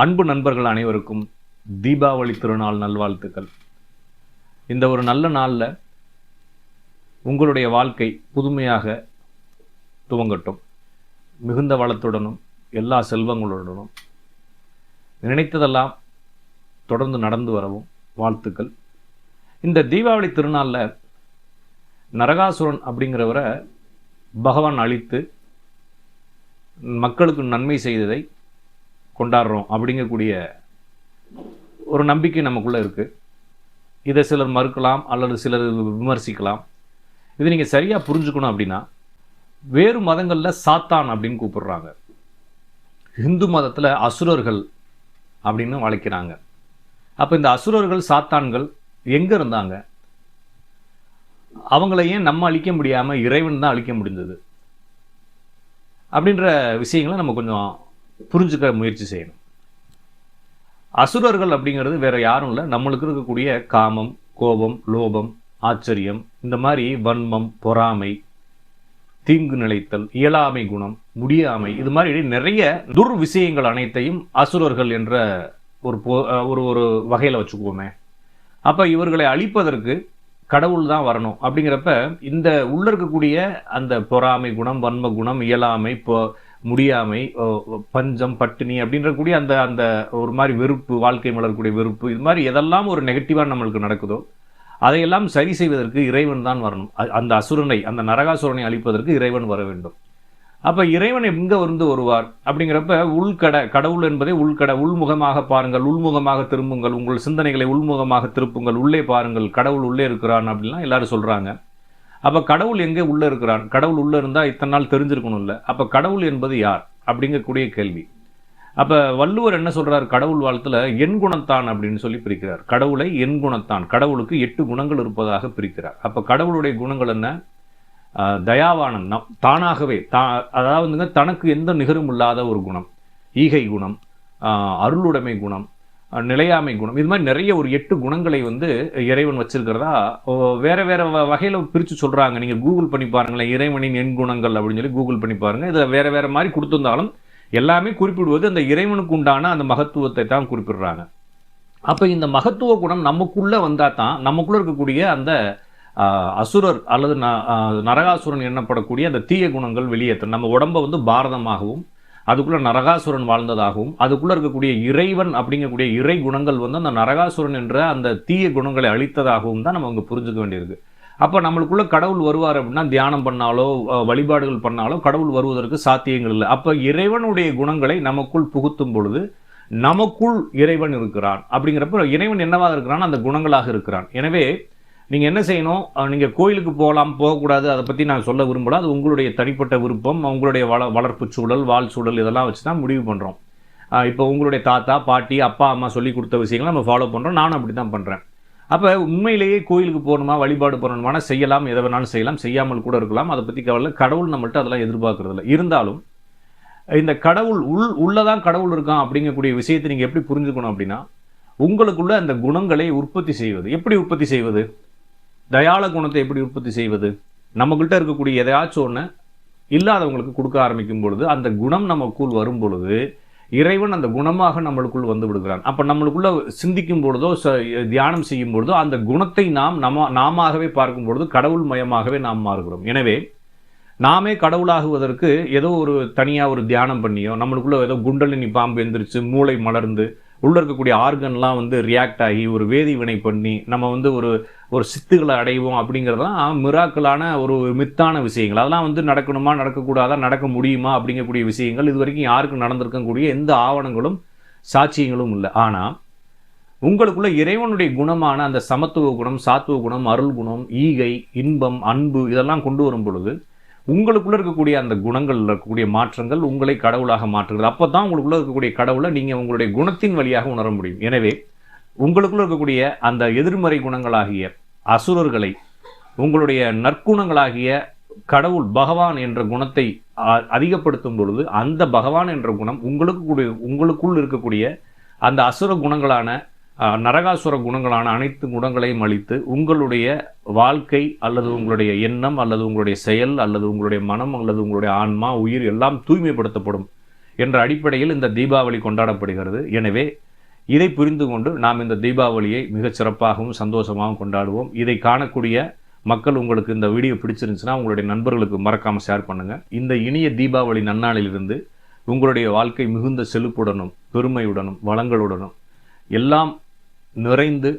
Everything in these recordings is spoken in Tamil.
அன்பு நண்பர்கள் அனைவருக்கும் தீபாவளி திருநாள் நல்வாழ்த்துக்கள். இந்த ஒரு நல்ல நாளில் உங்களுடைய வாழ்க்கை புதுமையாக துவங்கட்டும். மிகுந்த வளத்துடனும் எல்லா செல்வங்களுடனும் நினைத்ததெல்லாம் தொடர்ந்து நடந்து வரவும் வாழ்த்துக்கள். இந்த தீபாவளி திருநாளில் நரகாசுரன் அப்படிங்கிறவரை பகவான் அழித்து மக்களுக்கு நன்மை செய்ததை கொண்டாடுறோம் அப்படிங்கக்கூடிய ஒரு நம்பிக்கை நமக்குள்ளே இருக்குது. இதை சிலர் மறுக்கலாம் அல்லது சிலர் விமர்சிக்கலாம். இது நீங்கள் சரியாக புரிஞ்சுக்கணும் அப்படின்னா, வேறு மதங்களில் சாத்தான் அப்படின்னு கூப்பிடுறாங்க, இந்து மதத்தில் அசுரர்கள் அப்படின்னு அழைக்கிறாங்க. அப்போ இந்த அசுரர்கள் சாத்தான்கள் எங்கே இருந்தாங்க? அவங்கள ஏன் நம்ம அழிக்க முடியாமல் இறைவன் தான் அழிக்க முடிந்தது அப்படின்ற விஷயங்களை நம்ம கொஞ்சம் புரிஞ்சுக்க முயற்சி செய்யணும். அசுரர்கள் அப்படிங்கிறது வேற யாரும் இல்லை, நம்மளுக்கு இருக்கக்கூடிய காமம், கோபம், லோபம், ஆச்சரியம், இந்த மாதிரி வன்மம், பொறாமை, தீங்கு நிலைத்தல், இயலாமை குணம், முடியாமை, இது மாதிரி நிறைய துர் விஷயங்கள் அனைத்தையும் அசுரர்கள் என்ற ஒரு ஒரு வகையில் வச்சுக்குவோமே. அப்போ இவர்களை அழிப்பதற்கு கடவுள் தான் வரணும். அப்படிங்கிறப்ப இந்த உள்ள இருக்கக்கூடிய அந்த பொறாமை குணம், வன்ம குணம், இயலாமை, முடியாமை, பஞ்சம், பட்டினி அப்படின்றக்கூடிய அந்த அந்த ஒரு மாதிரி வெறுப்பு, வாழ்க்கை மலரக்கூடிய வெறுப்பு, இது மாதிரி எதெல்லாம் ஒரு நெகட்டிவாக நம்மளுக்கு நடக்குதோ அதையெல்லாம் சரி செய்வதற்கு இறைவன் தான் வரணும். அந்த அசுரனை, அந்த நரகாசுரனை அழிப்பதற்கு இறைவன் வர வேண்டும். அப்போ இறைவன் எங்கே வந்து வருவார் அப்படிங்கிறப்ப கடவுள் என்பதை உள்முகமாக பாருங்கள், உள்முகமாக திரும்புங்கள், உங்கள் சிந்தனைகளை உள்முகமாக திருப்புங்கள், உள்ளே பாருங்கள், கடவுள் உள்ளே இருக்கிறான் அப்படின்லாம் எல்லாரும் சொல்கிறாங்க. அப்போ கடவுள் எங்கே உள்ளே இருக்கிறான்? கடவுள் உள்ளே இருந்தால் இத்தனை நாள் தெரிஞ்சிருக்கணும் இல்லை? அப்போ கடவுள் என்பது யார் அப்படிங்கக்கூடிய கேள்வி. அப்போ வள்ளுவர் என்ன சொல்கிறார்? கடவுள் வாழ்த்தில் எண் குணத்தான் அப்படின்னு சொல்லி பிரிக்கிறார். கடவுளை எண் குணத்தான், கடவுளுக்கு 8 குணங்கள் இருப்பதாக பிரிக்கிறார். அப்போ கடவுளுடைய குணங்கள் என்ன? தயாவானன், தானாகவே அதாவதுங்க தனக்கு எந்த நிகரும் இல்லாத ஒரு குணம், ஈகை குணம், அருளுடைமை குணம், நிலையாமை குணம், இது மாதிரி நிறைய ஒரு 8 குணங்களை வந்து இறைவன் வச்சிருக்கிறதா வேற வேற வகையில் பிரித்து சொல்கிறாங்க. நீங்கள் கூகுள் பண்ணி பாருங்களேன், இறைவனின் எண் குணங்கள் அப்படின்னு சொல்லி கூகுள் பண்ணி பாருங்கள். இதில் வேற வேற மாதிரி கொடுத்துருந்தாலும் எல்லாமே குறிப்பிடுவது அந்த இறைவனுக்கு உண்டான அந்த மகத்துவத்தை தான் குறிப்பிடுறாங்க. அப்போ இந்த மகத்துவ குணம் நமக்குள்ளே வந்தால் தான் நமக்குள்ளே இருக்கக்கூடிய அந்த அசுரர் அல்லது நரகாசுரன் எண்ணப்படக்கூடிய அந்த தீய குணங்கள் வெளியேற்ற நம்ம உடம்பை வந்து பாரதமாகவும், அதுக்குள்ளே நரகாசுரன் வாழ்ந்ததாகவும், அதுக்குள்ளே இருக்கக்கூடிய இறைவன் அப்படிங்கக்கூடிய இறை குணங்கள் வந்து அந்த நரகாசுரன் என்ற அந்த தீய குணங்களை அழித்ததாகவும் தான் நம்ம அங்கே புரிஞ்சுக்க வேண்டியிருக்கு. அப்போ நம்மளுக்குள்ள கடவுள் வருவார் அப்படின்னா தியானம் பண்ணாலோ வழிபாடுகள் பண்ணாலோ கடவுள் வருவதற்கு சாத்தியங்கள் இல்லை. அப்போ இறைவனுடைய குணங்களை நமக்குள் புகுத்தும் பொழுது நமக்குள் இறைவன் இருக்கிறான். அப்படிங்கிறப்ப இறைவன் என்னவாக இருக்கிறான்? அந்த குணங்களாக இருக்கிறான். எனவே நீங்கள் என்ன செய்யணும்? நீங்கள் கோயிலுக்கு போகலாம், போகக்கூடாது, அதை பற்றி நான் சொல்ல விரும்பல. அது உங்களுடைய தனிப்பட்ட விருப்பம், உங்களுடைய வளர்ப்பு சூழல், வாழ் சூழல், இதெல்லாம் வச்சு தான் முடிவு பண்ணுறோம். இப்போ உங்களுடைய தாத்தா, பாட்டி, அப்பா, அம்மா சொல்லி கொடுத்த விஷயங்களை நம்ம ஃபாலோ பண்ணுறோம். நானும் அப்படி தான் பண்ணுறேன். அப்போ உண்மையிலேயே கோயிலுக்கு போகணுமா, வழிபாடு பண்ணணுமானா செய்யலாம், எதை வேணாலும் செய்யலாம், செய்யாமல் கூட இருக்கலாம். அதை பற்றி கவலை. கடவுள் நம்மள்ட்ட அதெல்லாம் எதிர்பார்க்கறதில்ல. இருந்தாலும் இந்த கடவுள் உள்ளதான் கடவுள் இருக்கான் அப்படிங்கக்கூடிய விஷயத்தை நீங்கள் எப்படி புரிஞ்சுக்கணும் அப்படின்னா, உங்களுக்குள்ள அந்த குணங்களை உற்பத்தி செய்வது. எப்படி உற்பத்தி செய்வது? தயாள குணத்தை எப்படி உற்பத்தி செய்வது? நம்மகிட்ட இருக்கக்கூடிய எதையாச்சும் ஒன்று இல்லாதவங்களுக்கு கொடுக்க ஆரம்பிக்கும் பொழுது, அந்த குணம் நமக்குள் வரும் பொழுது இறைவன் அந்த குணமாக நம்மளுக்குள் வந்து விடுகிறான். அப்போ நம்மளுக்குள்ள சிந்திக்கும் பொழுதோ தியானம் செய்யும் பொழுதோ அந்த குணத்தை நாமவே பார்க்கும் பொழுது கடவுள் மயமாகவே நாம் மாறுகிறோம். எனவே நாமே கடவுளாகுவதற்கு ஏதோ ஒரு தனியாக ஒரு தியானம் பண்ணியோ, நம்மளுக்குள்ள ஏதோ குண்டலினி பாம்பு எந்திரிச்சு மூளை மலர்ந்து உள்ள இருக்கக்கூடிய ஆர்கன்லாம் வந்து ரியாக்ட் ஆகி ஒரு வேதி வினை பண்ணி நம்ம வந்து ஒரு சித்துக்களை அடைவோம் அப்படிங்கிறதெல்லாம் மிராக்கலான ஒரு மித்தான விஷயங்கள். அதெல்லாம் வந்து நடக்கணுமா, நடக்கக்கூடாதா, நடக்க முடியுமா அப்படிங்கக்கூடிய விஷயங்கள் இது வரைக்கும் யாருக்கும் நடந்திருக்கக்கூடிய எந்த ஆவணங்களும் சாட்சியங்களும் இல்லை. ஆனால் உங்களுக்குள்ள இறைவனுடைய குணமான அந்த சமத்துவ குணம், சாத்துவ குணம், அருள் குணம், ஈகை, இன்பம், அன்பு, இதெல்லாம் கொண்டு வரும் பொழுது உங்களுக்குள்ள இருக்கக்கூடிய அந்த குணங்கள் இருக்கக்கூடிய மாற்றங்கள் உங்களை கடவுளாக மாற்றுகிறது. அப்போ தான் உங்களுக்குள்ள இருக்கக்கூடிய கடவுளை நீங்கள் உங்களுடைய குணத்தின் வழியாக உணர முடியும். எனவே உங்களுக்குள்ள இருக்கக்கூடிய அந்த எதிர்மறை குணங்களாகிய அசுரர்களை உங்களுடைய நற்குணங்களாகிய கடவுள் பகவான் என்ற குணத்தை அதிகப்படுத்தும் பொழுது அந்த பகவான் என்ற குணம் உங்களுக்குள் இருக்கக்கூடிய அந்த அசுர குணங்களான நரகாசுர குணங்களான அனைத்து குணங்களையும் அளித்து உங்களுடைய வாழ்க்கை அல்லது உங்களுடைய எண்ணம் அல்லது உங்களுடைய செயல் அல்லது உங்களுடைய மனம் அல்லது உங்களுடைய ஆன்மா, உயிர் எல்லாம் தூய்மைப்படுத்தப்படும். என்ற அடிப்படையில் இந்த தீபாவளி கொண்டாடப்படுகிறது. எனவே இதை புரிந்து கொண்டு நாம் இந்த தீபாவளியை மிகச் சிறப்பாகவும் சந்தோஷமாகவும் கொண்டாடுவோம். இதை காணக்கூடிய மக்கள், உங்களுக்கு இந்த வீடியோ பிடிச்சிருந்துச்சுன்னா உங்களுடைய நண்பர்களுக்கு மறக்காமல் ஷேர் பண்ணுங்கள். இந்த இனிய தீபாவளி நன்னாளிலிருந்து உங்களுடைய வாழ்க்கை மிகுந்த செழிப்புடனும் பெருமையுடனும் வளங்களுடனும் எல்லாம் நிறைந்து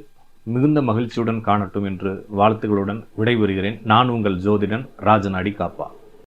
மிகுந்த மகிழ்ச்சியுடன் காணட்டும் என்று வாழ்த்துக்களுடன் விடைபெறுகிறேன். நான் உங்கள் ஜோதிடன் ராஜநாடி காப்பா.